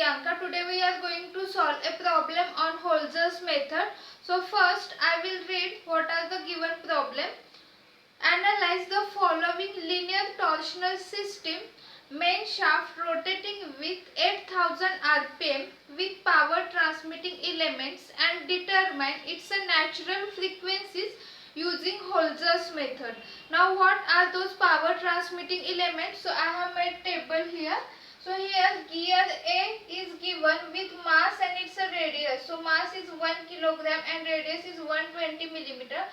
Priyanka. Today we are going to solve a problem on Holz's method. So first I will read what are the given problem. Analyze the following linear torsional system. Main shaft rotating with 8000 rpm with power transmitting elements and determine its natural frequencies using Holz's method. Now what are those power transmitting elements? So I have made table here. So here gear A is given with mass and its a radius. So mass is 1 kilogram and radius is 120 millimeter.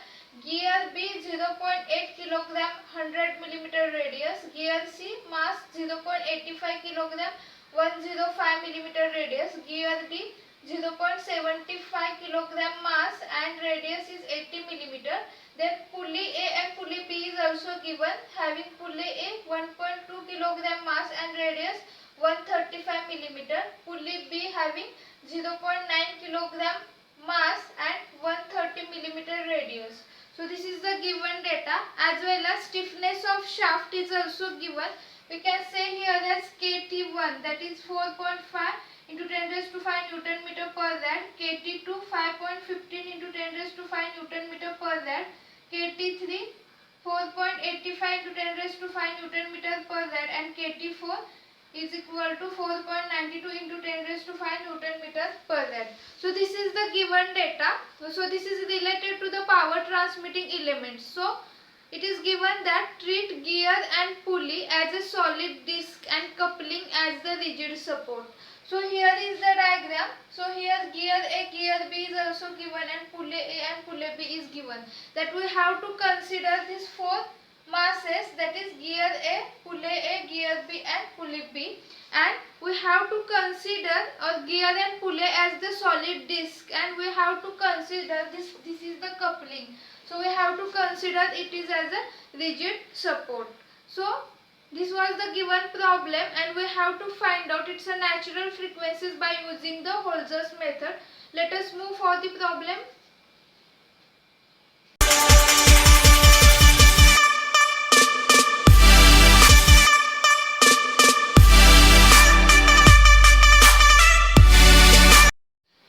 Gear B 0.8 kilogram 100 millimeter radius. Gear C mass 0.85 kilogram 105 millimeter radius. Gear D 0.75 kilogram mass and radius is 80 millimeter. Then pulley A and pulley B is also given, having pulley A 1.2 kilogram mass and radius 135 millimeter. Pulley B having 0.9 kilogram mass and 130 millimeter radius. So this is the given data, as well as stiffness of shaft is also given. We can say here as KT1, that is 4.5 into 10 raised to 5 Newton meter per rad, KT2 5.15 into 10 raised to 5 Newton meter per rad, KT3 4.85 into 10 raised to 5 Newton meter per rad, and KT4 is equal to 4.92 into 10 raised to 5 Newton meter per rad. So this is the given data. So this is related to the power transmitting elements. So it is given that treat gear and pulley as a solid disc and coupling as the rigid support. So here is the diagram. So here gear A, gear B is also given and pulley A and pulley B is given. That we have to consider these four masses, that is gear A, pulley A, gear B and pulley B, and we have to consider gear and pulley as the solid disc, and we have to consider this is the coupling. So we have to consider it is as a rigid support. So this was the given problem and we have to find out its natural frequencies by using the Holz's method. Let us move for the problem.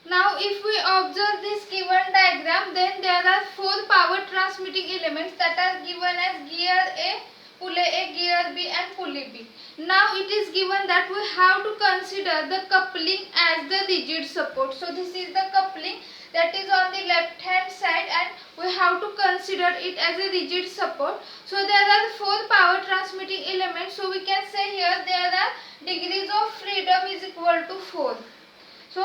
Now if we observe this given diagram, then there are four power transmitting elements that are given as gear A, pulley A, gear B and pulley B. Now it is given that we have to consider the coupling as the rigid support. So this is the coupling that is on the left hand side and we have to consider it as a rigid support. So there are four power transmitting elements. So we can say here there are degrees of freedom is equal to 4. So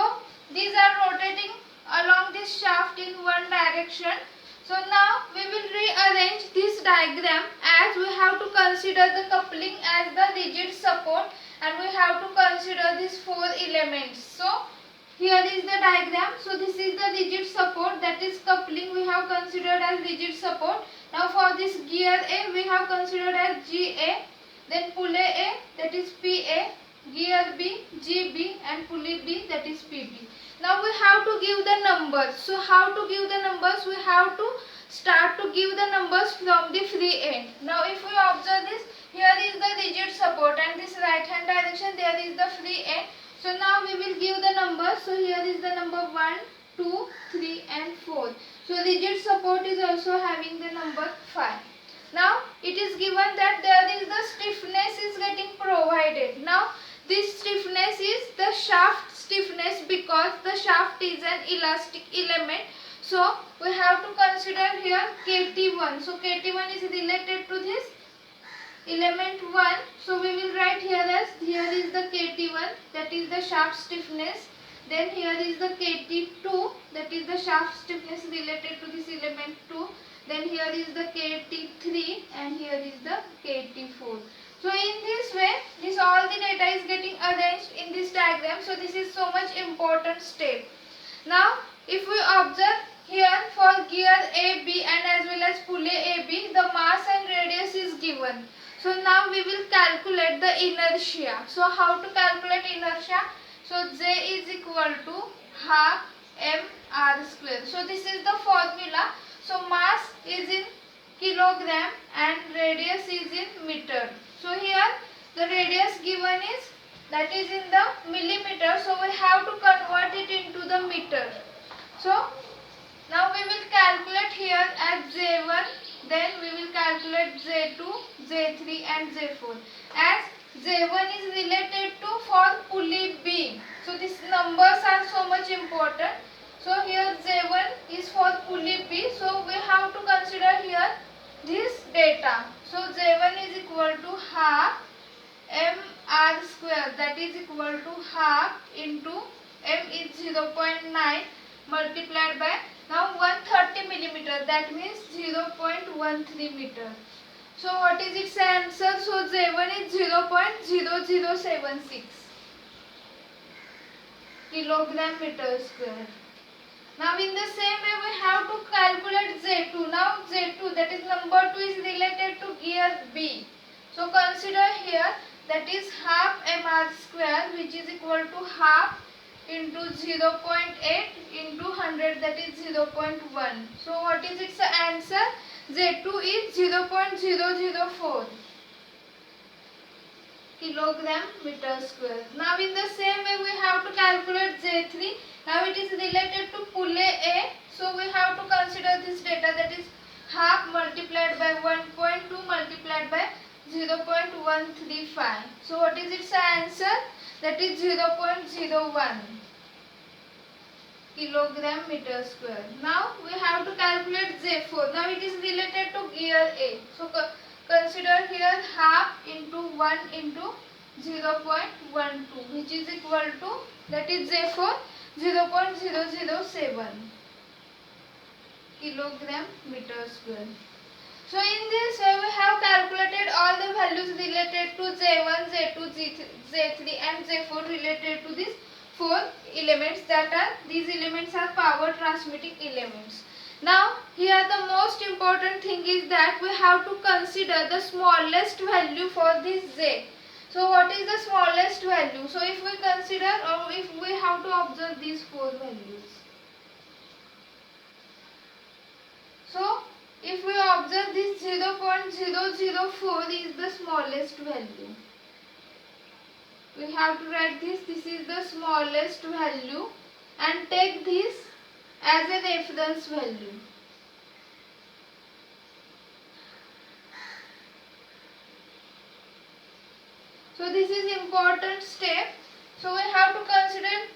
these are rotating along this shaft in one direction. So now we will rearrange this diagram as we have to consider the coupling as the rigid support and we have to consider these four elements. So here is the diagram. So this is the rigid support, that is coupling we have considered as rigid support. Now for this gear A we have considered as GA, then pulley A, that is PA, gear B, GB and pulley B, that is PB. Now we have to give the numbers. So how to give the numbers? We have to start to give the numbers from the free end. Now if we observe this, here is the rigid support and this right hand direction there is the free end. So now we will give the numbers. So here is the number 1, 2, 3 and 4. So rigid support is also having the number 5. Now it is given that there is the stiffness is getting provided. Now this stiffness is the shaft stiffness because the shaft is an elastic element. So we have to consider here KT1. So KT1 is related to this element 1. So we will write here as, here is the KT1, that is the shaft stiffness. Then here is the KT2, that is the shaft stiffness related to this element 2. Then here is the KT3 and here is the KT4. So in this way, this all the data is getting arranged in this diagram. So this is so much important step. Now if we observe here for gear A, B and as well as pulley A, B, the mass and radius is given. So now we will calculate the inertia. So how to calculate inertia? So J is equal to half mr square. So this is the formula. So mass is in kilogram and radius is in meter. So here the radius given is that is in the millimeter, so we have to convert it into the meter. So now we will calculate here as J1, then we will calculate J2, J3 and J4. As J1 is related to for pulley B. So these numbers are so much important. So here J1 is for pulley B. So we have to consider here this data. So J1 is equal to half mr square, that is equal to half into m is 0.9 multiplied by now 130 millimeter, that means 0.13 meter. So what is its answer? So J1 is 0.0076 kilogram meter square. Now in the same way we have to calculate J2. Now J2, that is number 2, is related to gear B. So consider here that is half mr square, which is equal to half into 0.8 into 100, that is 0.1. So what is its answer? J2 is 0.004 kilogram meter square. Now in the same way we have to calculate J3. Now it is related to pulley A. So we have to consider this data, that is half multiplied by 1.2 multiplied by 0.135. So what is its answer? That is 0.01 kilogram meter square. Now we have to calculate J4. Now it is related to gear A. So consider here half into 1 into 0.12, which is equal to, that is J4, 0.007 kilogram meter square. So in this way we have calculated all the values related to J1, J2, J3 and J4 related to these four elements, that are, these elements are power transmitting elements. Now here the most important thing is that we have to consider the smallest value for this J. So what is the smallest value? So if we consider, or if we have to observe these four values. So if we observe this 0.004 is the smallest value. We have to write this is the smallest value and take this as a reference value. So this is important step. So we have to consider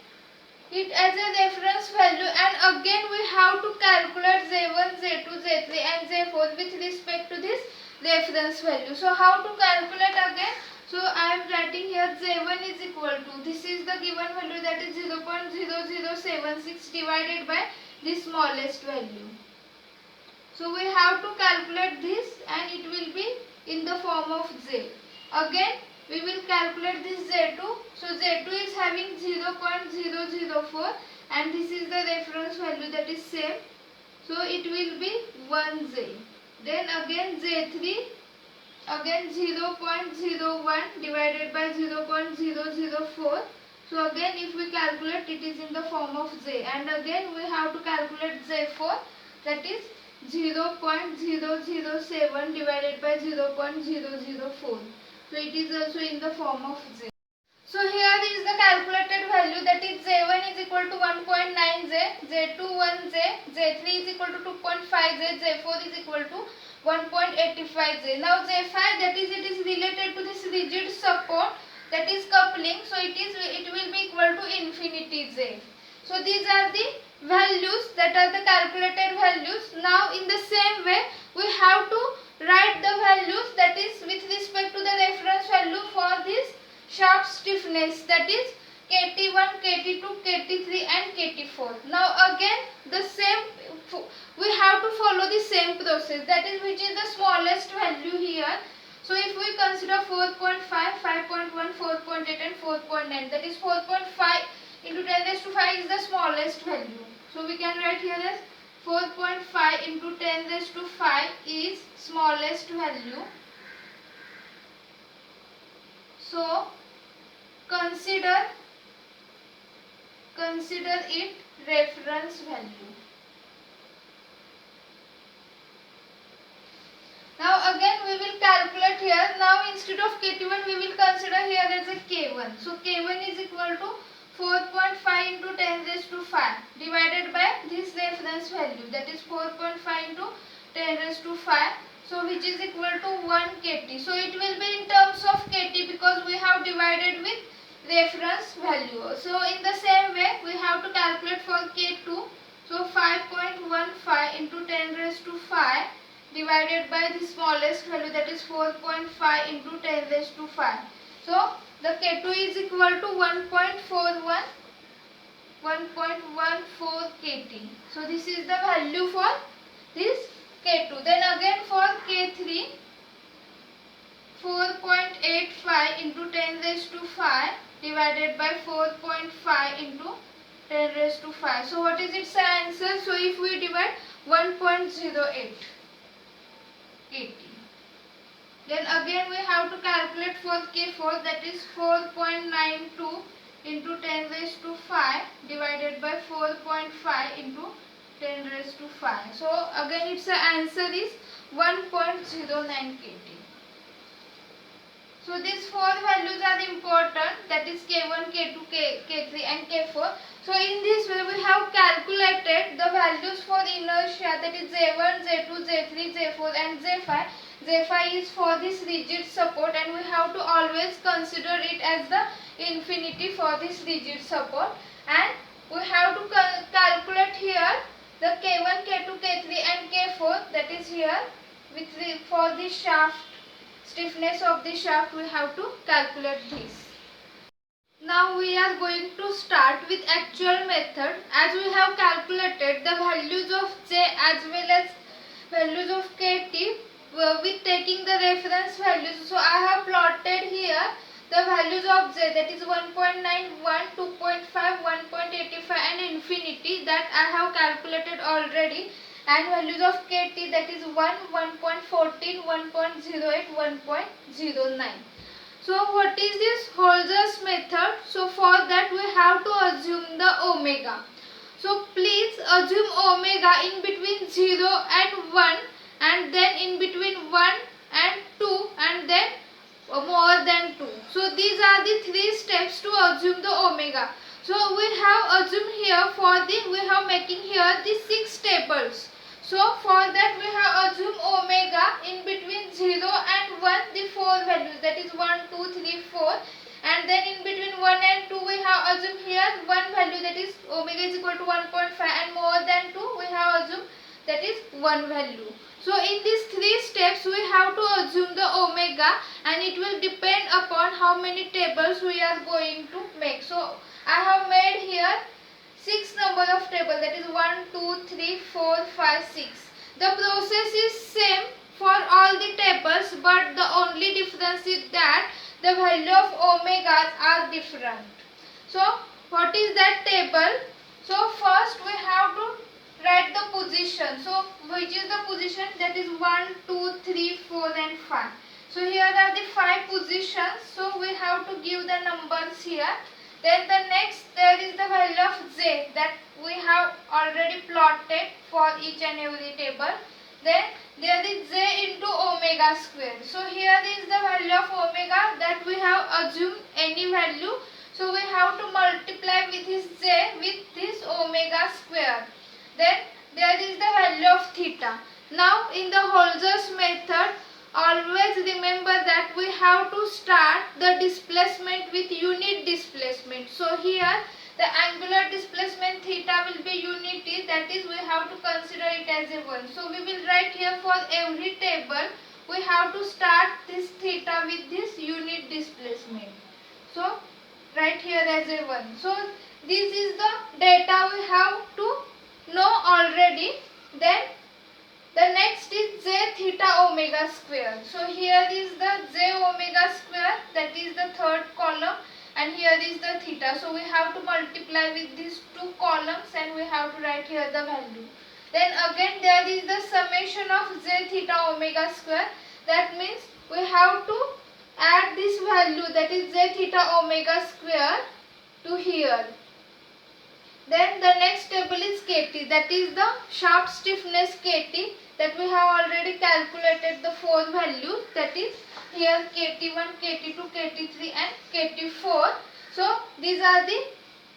it as a reference value, and again we have to calculate J1, J2, J3 and J4 with respect to this reference value. So how to calculate again? So I am writing here J1 is equal to, this is the given value, that is 0.0076 divided by the smallest value. So we have to calculate this and it will be in the form of J. Again we will calculate this J2. So J2 is having 0.004 and this is the reference value, that is same. So it will be 1J. Then again J3, again 0.01 divided by 0.004. So again if we calculate, it is in the form of J, and again we have to calculate J4, that is 0.007 divided by 0.004. So it is also in the form of J. So here is the calculated value, that is J1 is equal to 1.9J, J2 1J, J3 is equal to 2.5J, J4 is equal to 1.85J. Now J5, that is, it is related to this rigid support, that is coupling, so it will be equal to infinity J. So these are the values, that are the calculated values. Now in the same way we have to write the values, that is with respect to the reference value for this shaft stiffness, that is KT1, KT2, KT3 and KT4. Now again the same, we have to follow the same process, that is which is the smallest value here. So if we consider 4.5, 5.1, 4.8 and 4.9, that is 4.5 into 10 raised to 5 is the smallest value. So we can write here as 4.5 into 10 raised to 5 is smallest value. So consider it reference value. Now again we will calculate here. Now instead of KT1 we will consider here as a K1. So K1 is equal to 4.5 into 10 raised to 5 divided by this reference value, that is 4.5 into 10 raised to 5. So which is equal to 1 KT. So it will be in terms of KT because we have divided with reference value. So in the same way we have to calculate for K2. So 5.15 into 10 raised to 5 divided by the smallest value, that is 4.5 into 10 raised to 5. So the K2 is equal to 1.14 KT. So this is the value for this K2. Then again for K3, 4.85 into 10 raised to 5 divided by 4.5 into 10 raised to 5. So what is its answer? So if we divide 1.08 KT. Then again we have to calculate for K4, that is 4.92 into 10 raised to 5 divided by 4.5 into 10 raised to 5. So again its answer is 1.09 KT. So these four values are important, that is K1, K2, K3 and K4. So in this way we have calculated the values for inertia, that is J1, J2, J3, J4 and J5. J5 is for this rigid support and we have to always consider it as the infinity for this rigid support. And we have to calculate here the K1, K2, K3 and K4, that is here with for the shaft, stiffness of the shaft we have to calculate this. Now we are going to start with actual method. As we have calculated the values of J as well as values of KT with taking the reference values. So I have plotted here the values of J, that is 1.91, 2.5, 1.85 and infinity, that I have calculated already, and values of KT, that is 1, 1.14, 1.08, 1.09. So what is this Holz's method? So for that we have to assume the omega. So please assume omega in between 0 and 1 and then in between 1 and 2 and then more than 2. So these are the three steps to assume the omega. So we have assumed here for the, we have making here the 6 tables. So for that we have assumed omega in between 0 and 1 the 4 values, that is 1, 2, 3, 4, and then in between 1 and 2 we have assumed here one value, that is omega is equal to 1.5, and more than 2 we have assumed that is 1 value. So in these 3 steps we have to assume the omega and it will depend upon how many tables we are going to make. So I have made here 6 number of table, that is 1, 2, 3, 4, 5, 6. The process is same for all the tables, but the only difference is that the value of omegas are different. So what is that table? So first we have to write the position. So which is the position? That is 1, 2, 3, 4 and 5. So here are the 5 positions. So we have to give the numbers here. Then the next there is the value of J that we have already plotted for each and every table. Then there is J into omega square. So here is the value of omega that we have assumed any value. So we have to multiply with this J with this omega square. Then there is the value of theta. Now in the Holz's method, always remember that we have to start the displacement with unit displacement. So here the angular displacement theta will be unity, that is we have to consider it as a 1. So we will write here for every table we have to start this theta with this unit displacement. So write here as a 1. So this is the data we have to know already. Then the next is J theta omega square. So here is the J omega square, that is the third column, and here is the theta. So we have to multiply with these 2 columns and we have to write here the value. Then again there is the summation of J theta omega square. That means we have to add this value, that is J theta omega square, to here. Then the next table is KT, that is the shaft stiffness KT. that we have already calculated the 4 values, that is here KT1, KT2, KT3 and KT4. So these are the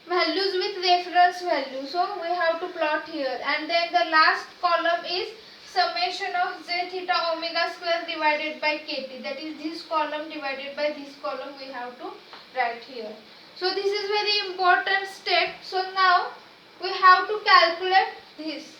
values with reference value. So we have to plot here, and then the last column is summation of j theta omega square divided by kt, that is this column divided by this column we have to write here. So this is very important step. So now we have to calculate this.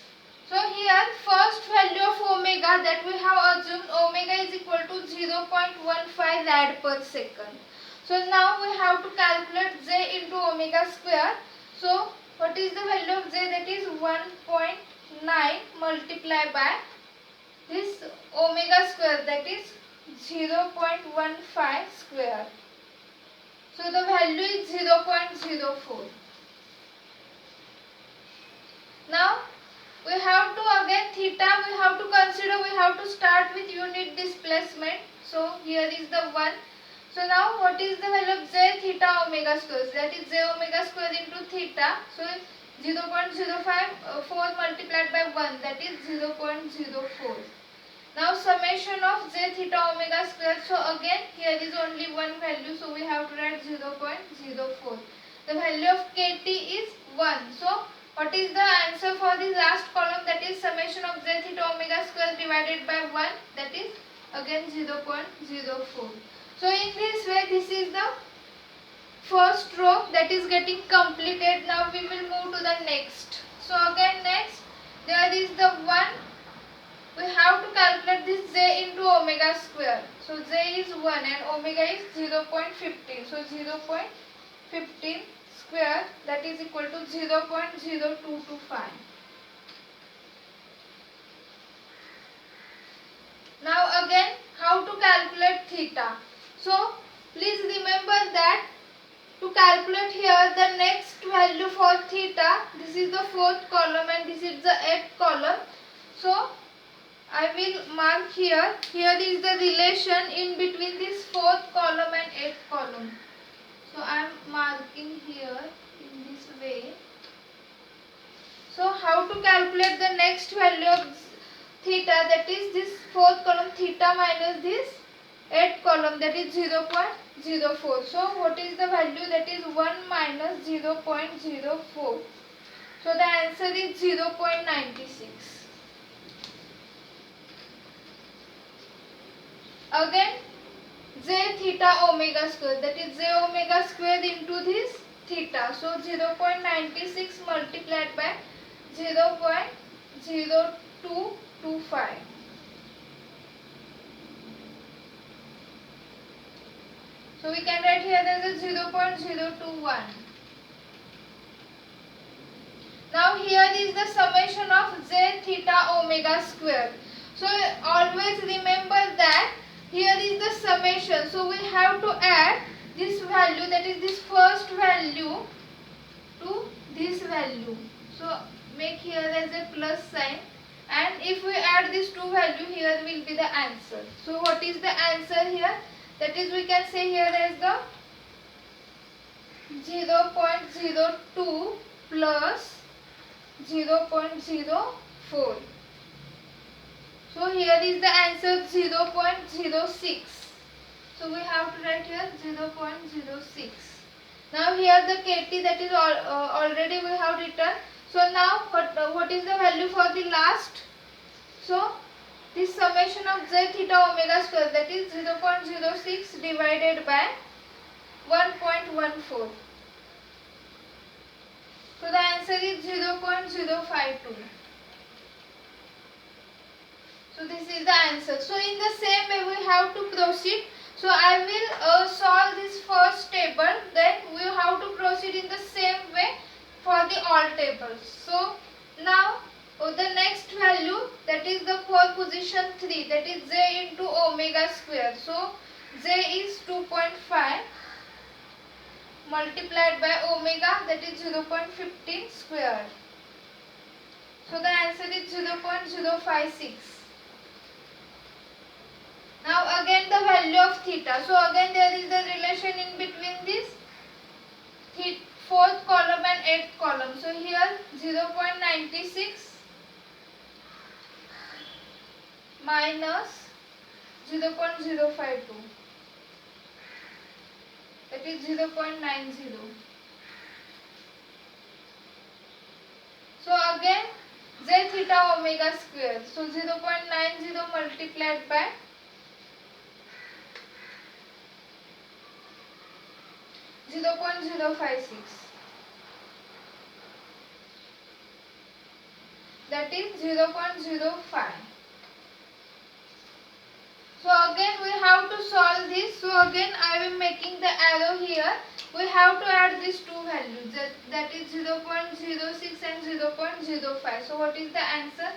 So here first value of omega, that we have assumed omega is equal to 0.15 rad per second. So now we have to calculate j into omega square. So what is the value of j? That is 1.9 multiplied by this omega square, that is 0.15 square. So the value is 0.04. Now we have to again theta, we have to consider, we have to start with unit displacement. So here is the 1. So now what is the value of j theta omega square? That is j omega square into theta. So 0.054 multiplied by 1, that is 0.04. Now summation of j theta omega square. So again here is only one value, so we have to write 0.04. The value of kt is 1. So what is the answer for the last column? That is summation of j theta omega square divided by 1, that is again 0.04. So in this way, this is the first row that is getting completed. Now we will move to the next. So again next, there is the 1. We have to calculate this j into omega square. So j is 1 and omega is 0.15. So 0.15 square, that is equal to 0.0225. Now again, how to calculate theta? So please remember that to calculate here the next value for theta, this is the 4th column and this is the 8th column. So I will mark here. Here is the relation in between this 4th column and 8th column. So I am marking here in this way. So how to calculate the next value of theta, that is this 4th column theta minus this 8th column, that is 0.04. So what is the value? That is 1 minus 0.04. So the answer is 0.96. Again j theta omega square, that is j omega square into this theta. So 0.96 multiplied by 0.0225. So we can write here there is 0.021. Now here is the summation of j theta omega square. So always remember that here is the summation. So we have to add this value, that is this first value, to this value. So make here as a plus sign, and if we add these two value, here will be the answer. So what is the answer here? That is, we can say here as the 0.02 plus 0.04. So here is the answer 0.06. So we have to write here 0.06. Now here the KT, that is already we have written. So now what is the value for the last? So this summation of j theta omega square, that is 0.06 divided by 1.14. So the answer is 0.052. So this is the answer. So in the same way we have to proceed. So I will solve this first table, then we have to proceed in the same way for the all tables. So now the next value, that is the for position 3, that is j into omega square. So j is 2.5 multiplied by omega, that is 0.15 square. So the answer is 0.056. Now again the value of theta. So again there is the relation in between this 4th column and 8th column. So here 0.96 minus 0.052, that is 0.90. So again z theta omega square, so 0.90 multiplied by 0.056, that is 0.05. So again we have to solve this. So again I am making the arrow here. We have to add these two values, that is 0.06 and 0.05. So what is the answer?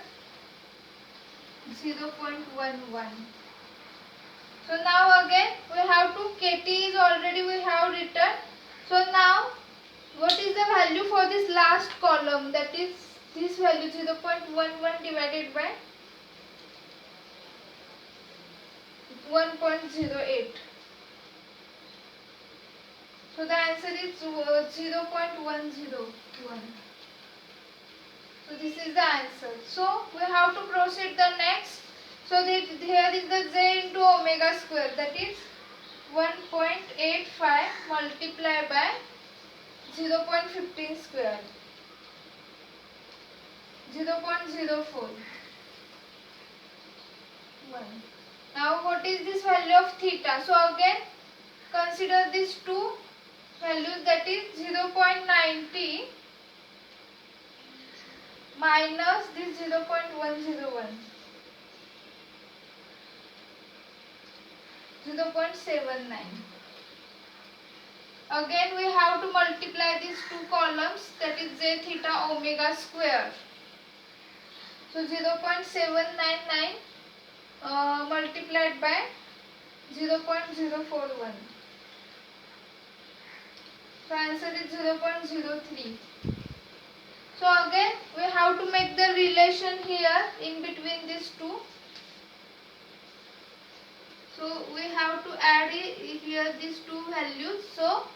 0.11. So now again we have to, kt is already we have written. So now what is the value for this last column, that is this value 0.11 divided by 1.08. So the answer is 0.101. So this is the answer. So we have to proceed the next. So that here is the z into omega square, that is 1.85 multiplied by 0.15 square, 0.04. 1. Now what is this value of theta? So again consider these two values, that is 0.90 minus this 0.101, 0.79. Again we have to multiply these two columns, that is z theta omega square. So 0.799 multiplied by 0.041. So answer is 0.03. So again we have to make the relation here in between these two. So we have to add here these two values. So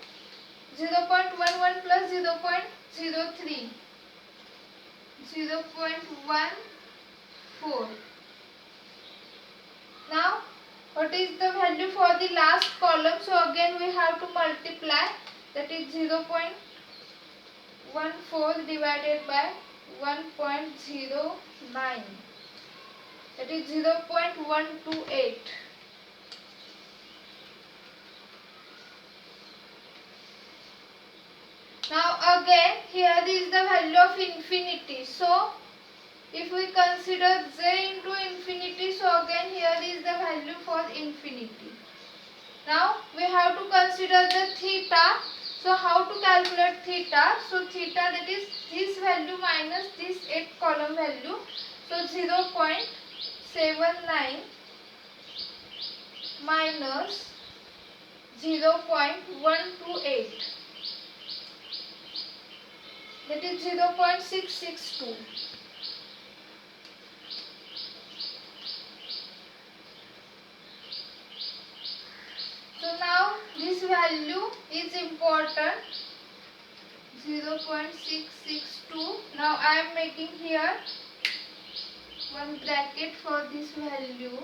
0.11 plus 0.03, 0.14. Now what is the value for the last column? So again we have to multiply, that is 0.14 divided by 1.09, that is 0.128. Now again here is the value of infinity. So if we consider z into infinity, so again here is the value for infinity. Now we have to consider the theta. So how to calculate theta? So theta, that is this value minus this 8 column value. So 0.79 minus 0.128, that is 0.662. So now this value is important, 0.662. Now I am making here one bracket for this value.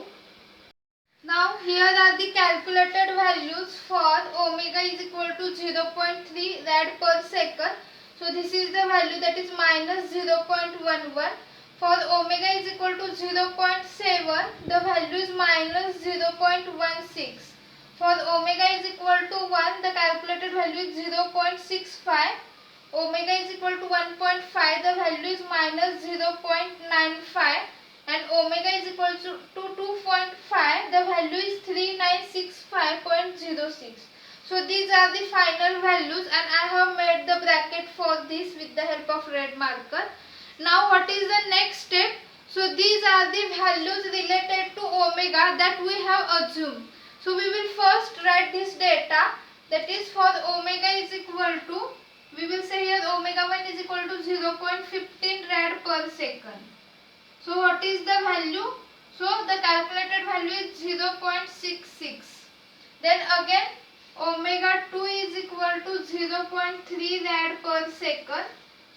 Now here are the calculated values for omega is equal to 0.3 rad per second. So this is the value, that is minus 0.11. For omega is equal to 0.7, the value is minus 0.16. For omega is equal to 1, the calculated value is 0.65. Omega is equal to 1.5, the value is minus 0.95. And omega is equal to 2.5, the value is 3965.06. So these are the final values, and I have made the bracket for this with the help of red marker. Now what is the next step? So these are the values related to omega that we have assumed. So we will first write this data, that is for omega is equal to, we will say here omega 1 is equal to 0.15 rad per second. So what is the value? So the calculated value is 0.66. Then again omega 2 is equal to 0.3 rad per second.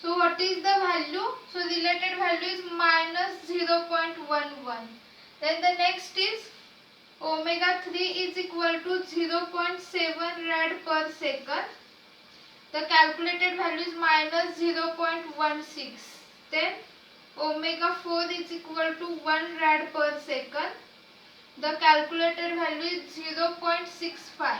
So what is the value? So related value is minus 0.11. Then the next is omega 3 is equal to 0.7 rad per second. The calculated value is minus 0.16. Then omega 4 is equal to 1 rad per second. The calculated value is 0.65.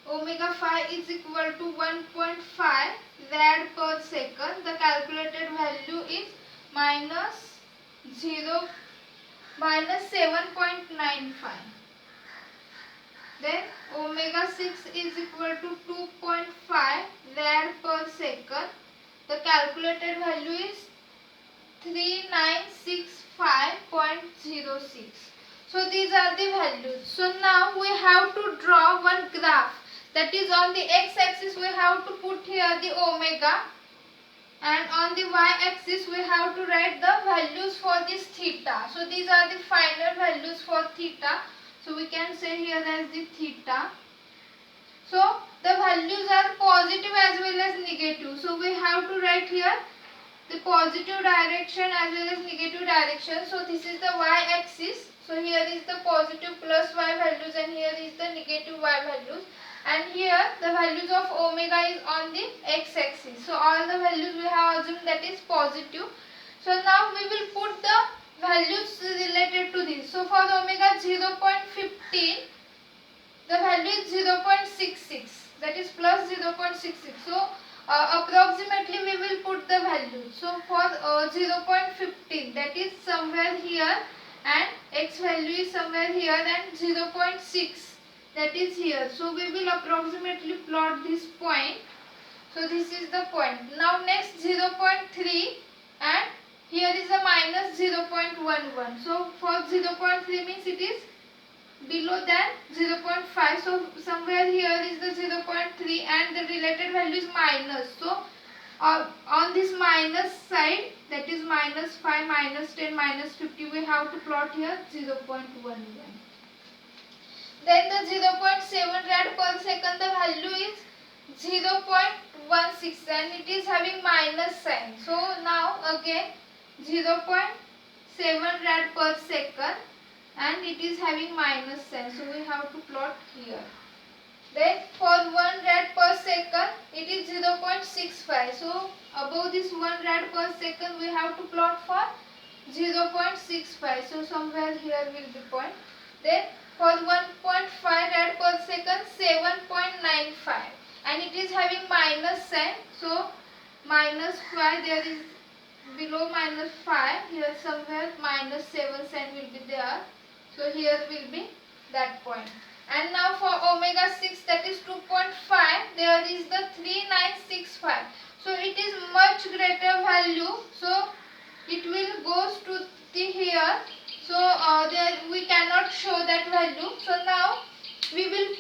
Omega 5 is equal to 1.5 rad per second. The calculated value is minus 7.95. Then omega 6 is equal to 2.5 rad per second. The calculated value is 3965.06. So these are the values. So now we have to draw one graph. That is, on the x-axis we have to put here the omega, and on the y-axis we have to write the values for this theta. So these are the final values for theta. So we can say here as the theta. So the values are positive as well as negative. So we have to write here the positive direction as well as negative direction. So this is the y-axis. So here is the positive plus y values and here is the negative y values. And here the values of omega is on the x-axis. So all the values we have assumed that is positive. So now we will put the values related to this. So for omega 0.15, the value is 0.66. That is plus 0.66. So approximately we will put the value. So for 0.15, that is somewhere here, and x value is somewhere here, and 0.6, that is here. So we will approximately plot this point. So this is the point. Now next 0.3, and here is a minus 0.11. So for 0.3 means it is below than 0.5. So somewhere here is the 0.3 and the related value is minus. So on this minus side, that is minus 5, minus 10, minus 50, we have to plot here 0.11. Then the 0.7 rad per second, the value is 0.16 and it is having minus sign. So now again 0.7 rad per second and it is having minus sign. So we have to plot here. Then for 1 rad per second, it is 0.65. So above this 1 rad per second, we have to plot for 0.65. So somewhere here will be point. Then for 1.5 rad per second, 7.95. And it is having minus sign. So minus 5, there is below minus 5. Here somewhere minus 7 sign will be there. So here will be that point. And now for omega 6, that is 2.5, there is the 3965. So it is much greater value. So it will goes to the here. So there we cannot show that value. So now we will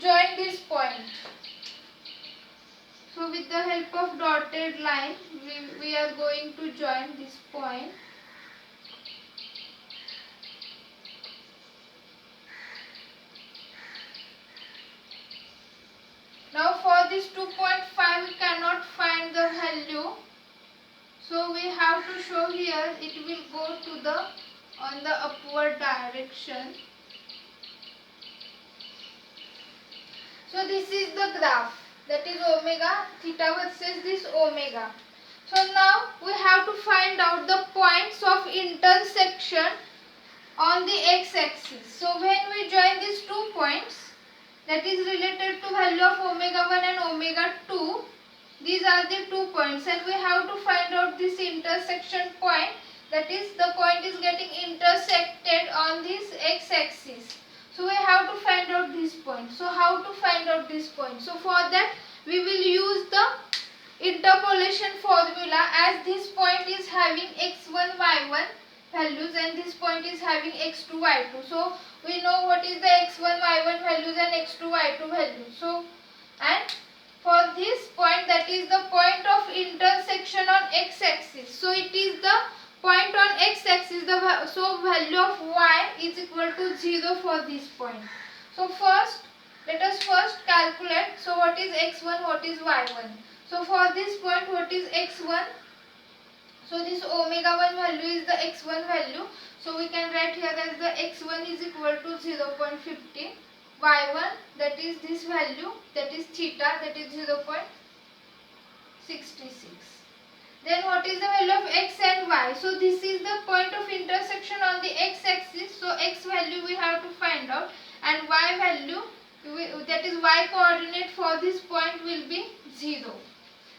join this point. So with the help of dotted line, we are going to join this point. Now for this 2.5 we cannot find the value. So we have to show here it will go to the on the upward direction. So this is the graph, that is omega theta versus this omega. So now we have to find out the points of intersection on the x-axis. So when we join these 2 points, that is related to value of omega 1 and omega 2. These are the 2 points and we have to find out this intersection point, that is the point is getting intersected on this x-axis. So we have to find out this point. So how to find out this point? So for that we will use the interpolation formula, as this point is having x1 y1 values and this point is having x2 y2. So we know what is the x1 y1 values and x2 y2 values. So and for this point, that is the point of intersection on x-axis. So it is the point on x-axis. So value of y is equal to 0 for this point. So first, let us first calculate. So what is x1, what is y1? So for this point, what is x1? So this omega 1 value is the x1 value. So we can write here as the x1 is equal to 0.50, y1 that is this value, that is theta, that is 0.66. Then what is the value of x and y? So this is the point of intersection on the x axis. So x value we have to find out, and y value, that is y coordinate for this point will be 0.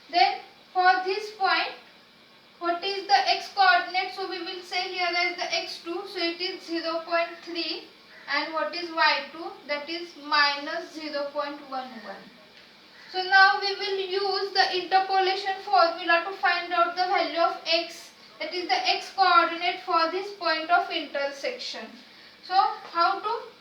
Then for this point, what is the x coordinate? So we will say here as the x2, so it is 0.3, and what is y2? That is minus 0.11. So now we will use the interpolation formula to find out the value of x, that is the x coordinate for this point of intersection. So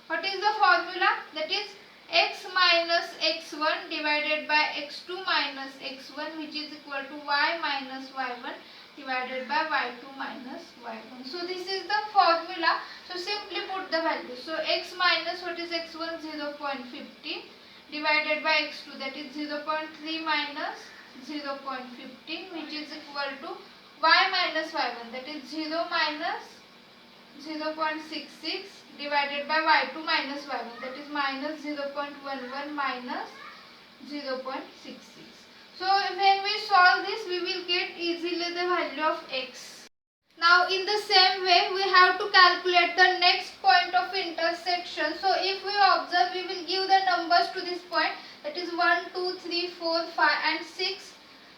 what is the formula? That is x minus x1 divided by x2 minus x1, which is equal to y minus y1 divided by y2 minus y1. So this is the formula. So simply put the value. So x minus what is x1, 0.50 divided by x2, that is 0.3 minus 0.15, which is equal to y minus y1, that is 0 minus 0.66 divided by y2 minus y1, that is minus 0.11 minus 0.66. So when we solve this, we will get easily the value of x. Now in the same way, we have to calculate the next point of intersection. So if we observe, we will give the numbers to this point, that is 1, 2, 3, 4, 5 and 6.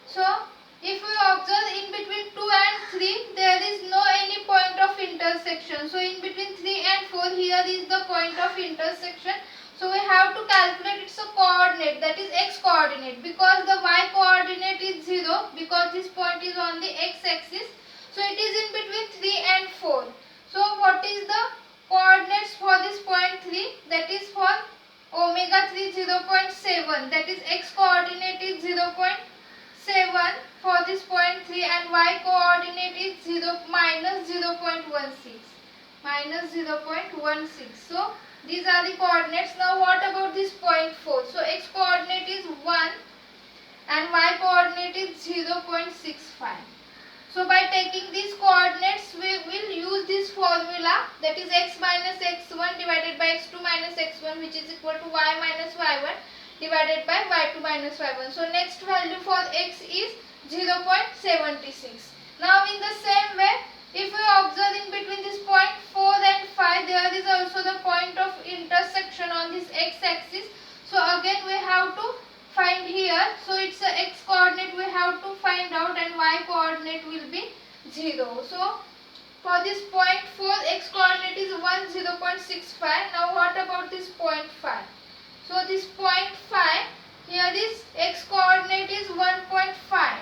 So if we observe, in between 2 and 3 there is no any point of intersection. So in between 3 and 4 here is the point of intersection. So we have to calculate its coordinate, that is x coordinate, because the y coordinate is 0, because this point is on the x axis. So it is in between 3 and 4. So what is the coordinates for this point 3? That is for omega 3, 0.7. That is x coordinate is 0.7 for this point 3, and y coordinate is 0 minus 0.16. Minus 0.16. So these are the coordinates. Now what about this point 4? So x coordinate is 1 and y coordinate is 0.65. So by taking these coordinates, we will use this formula, that is x minus x1 divided by x2 minus x1, which is equal to y minus y1 divided by y2 minus y1. So next value for x is 0.76. Now in the same way, if we observe in between this point 4 and 5, there is also the point of intersection on this x axis. So again we have to find here. So it's a x coordinate we have to find out, and y coordinate will be 0. So for this point 4, x coordinate is 1, 0.65. Now what about this point 5? So this point 5, here this x coordinate is 1.5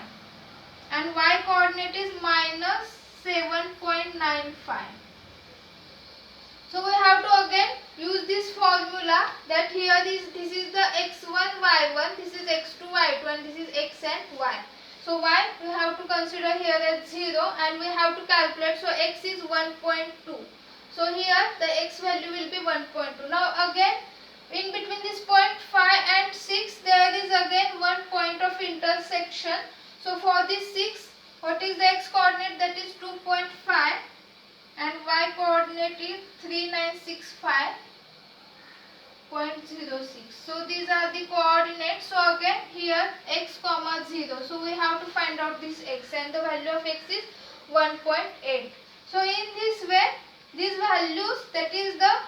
and y coordinate is minus 7.95. So we have to again use this formula, that here this is the x1 y1, this is x2 y2, and this is x and y. So y we have to consider here as 0, and we have to calculate. So x is 1.2. So here the x value will be 1.2. Now again in between this point 5 and 6 there is again one point of intersection. So for this 6, what is the x coordinate? That is 2.5 and y coordinate is 3965.06. So these are the coordinates. So again here x comma 0. So we have to find out this x, and the value of x is 1.8. So in this way, these values, that is the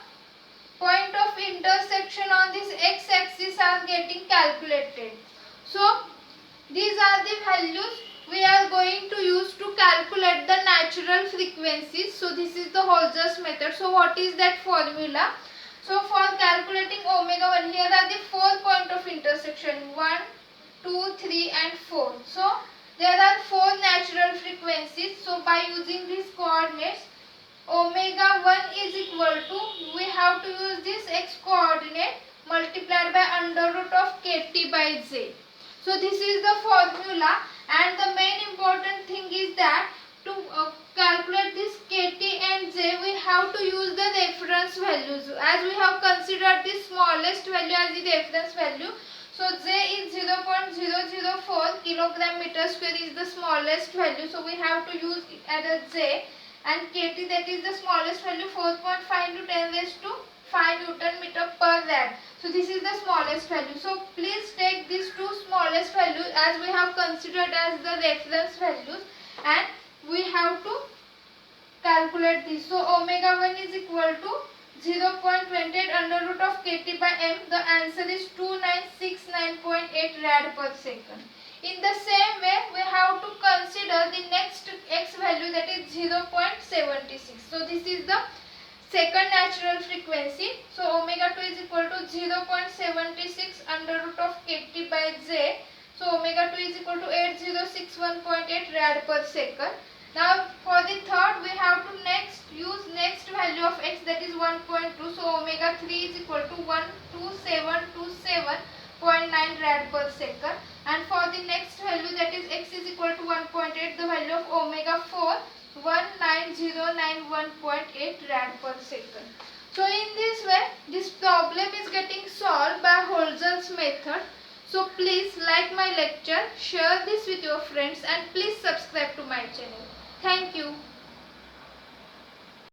point of intersection on this x axis, are getting calculated. So these are the values we are going to use to calculate the natural frequencies. So this is the Holz's method. So what is that formula? So for calculating omega 1, here are the 4 point of intersection, 1, 2, 3 and 4. So there are 4 natural frequencies. So by using these coordinates, omega 1 is equal to, we have to use this x coordinate multiplied by under root of kt by j. So this is the formula, and the main important thing is that to calculate this kt and j, we have to use the reference values, as we have considered the smallest value as the reference value. So j is 0.004 kilo kilogram meter square is the smallest value, so we have to use it as a J, and Kt, that is the smallest value, 4.5 into 10 raised to 5 Newton meter per rad. So this is the smallest value. So please take these two smallest values as we have considered as the reference values, and we have to calculate this. So omega 1 is equal to 0.28 under root of Kt by m. The answer is 2969.8 rad per second. In the same way, we have to consider the next x value, that is 0.76. So this is the second natural frequency. So omega 2 is equal to 0.76 under root of Kt by j. So omega 2 is equal to 8061.8 rad per second. Now for the third, we have to use next value of x, that is 1.2. So omega 3 is equal to 12727.9 rad per second. And for the next value, that is x is equal to 1.8, the value of omega 4, 19091.8 rad per second. So in this way, this problem is getting solved by Holzer's method. So please like my lecture, share this with your friends, and please subscribe